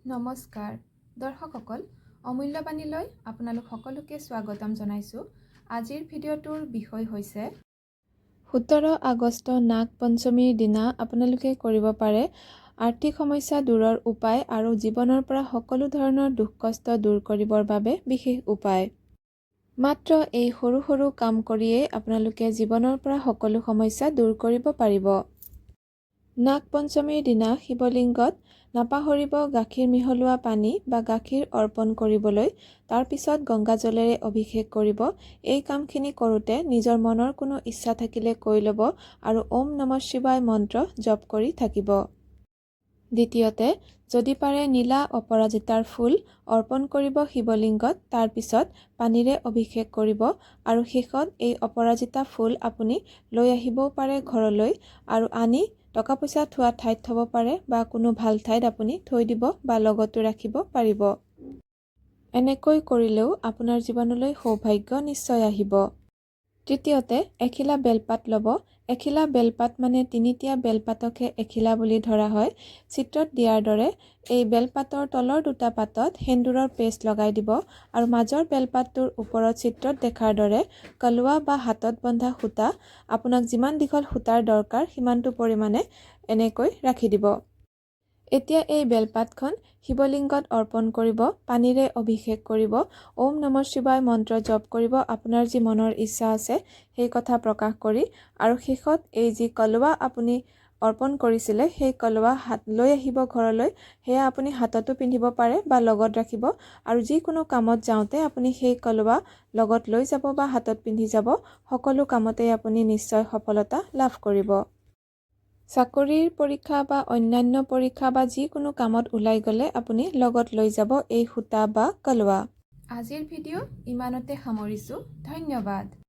নমস্কাৰ দৰ্শকসকল, অমূল্যবাণীলৈ আপোনালোক সকলোকে স্বাগতম জনাইছোঁ। আজিৰ ভিডিঅ'টোৰ বিষয় হৈছে 17 আগষ্ট নাগ পঞ্চমীৰ দিনা আপোনালোকে কৰিব পাৰে আৰ্থিক সমস্যা দূৰৰ উপায় আৰু জীৱনৰ পৰা সকলো ধৰণৰ দুখ কষ্ট দূৰ কৰিবৰ বাবে বিশেষ উপায়। মাত্ৰ এই সৰু সৰু কাম কৰিয়েই আপোনালোকে জীৱনৰ পৰা সকলো সমস্যা দূৰ কৰিব পাৰিব। নাগ পঞ্চমীৰ দিনা শিৱলিংগত নাপাহৰিব গাখীৰ মিহলোৱা পানী বা গাখীৰ অৰ্পণ কৰিবলৈ। তাৰ পিছত গংগাজলেৰে অভিষেক কৰিব। এই কামখিনি কৰোঁতে নিজৰ মনৰ কোনো ইচ্ছা থাকিলে কৈ ল'ব আৰু ওম নমঃ শিৱায় মন্ত্ৰ জপ কৰি থাকিব। দ্বিতীয়তে, যদি পাৰে নীলা অপৰাজিতাৰ ফুল অৰ্পণ কৰিব শিৱলিংগত। তাৰ পিছত পানীৰে অভিষেক কৰিব আৰু শেষত এই অপৰাজিতা ফুল আপুনি লৈ আহিবও পাৰে ঘৰলৈ আৰু আনি টকা পইচা থোৱা ঠাইত থ'ব পাৰে বা কোনো ভাল ঠাইত আপুনি থৈ দিব বা লগতো ৰাখিব পাৰিব। এনেকৈ কৰিলেও আপোনাৰ জীৱনলৈ সৌভাগ্য নিশ্চয় আহিব। তৃতীয়তে, এখিলা বেলপাত ল'ব। এখিলা বেলপাত মানে তিনিটীয়া বেলপাতকহে এখিলা বুলি ধৰা হয়। চিত্ৰত দিয়াৰ দৰে এই বেলপাতৰ তলৰ দুটা পাতত সেন্দুৰৰ পেষ্ট লগাই দিব আৰু মাজৰ বেলপাতটোৰ ওপৰত চিত্ৰত দেখাৰ দৰে কলৱা বা হাতত বন্ধা সূতা, আপোনাক যিমান দীঘল সূতাৰ দৰকাৰ সিমানটো পৰিমাণে এনেকৈ ৰাখি দিব। এতিয়া এই বেলপাতখন শিৱলিংগত অৰ্পণ কৰিব, পানীৰে অভিষেক কৰিব, ওম নমঃ শিৱায় মন্ত্ৰ জপ কৰিব, আপোনাৰ যি মনৰ ইচ্ছা আছে সেই কথা প্ৰকাশ কৰি আৰু শেষত এই যি কলৱা আপুনি অৰ্পণ কৰিছিলে সেই কলৱা লৈ আহিব ঘৰলৈ। সেয়া আপুনি হাততো পিন্ধিব পাৰে বা লগত ৰাখিব আৰু যিকোনো কামত যাওঁতে আপুনি সেই কলৱা লগত লৈ যাব বা হাতত পিন্ধি যাব। সকলো কামতেই আপুনি নিশ্চয় সফলতা লাভ কৰিব। চাকৰিৰ পৰীক্ষা বা অন্যান্য পৰীক্ষা বা যিকোনো কামত ওলাই গ'লে আপুনি লগত লৈ যাব এই সূতা বা কলৱা। আজিৰ ভিডিঅ' ইমানতে সামৰিছোঁ। ধন্যবাদ।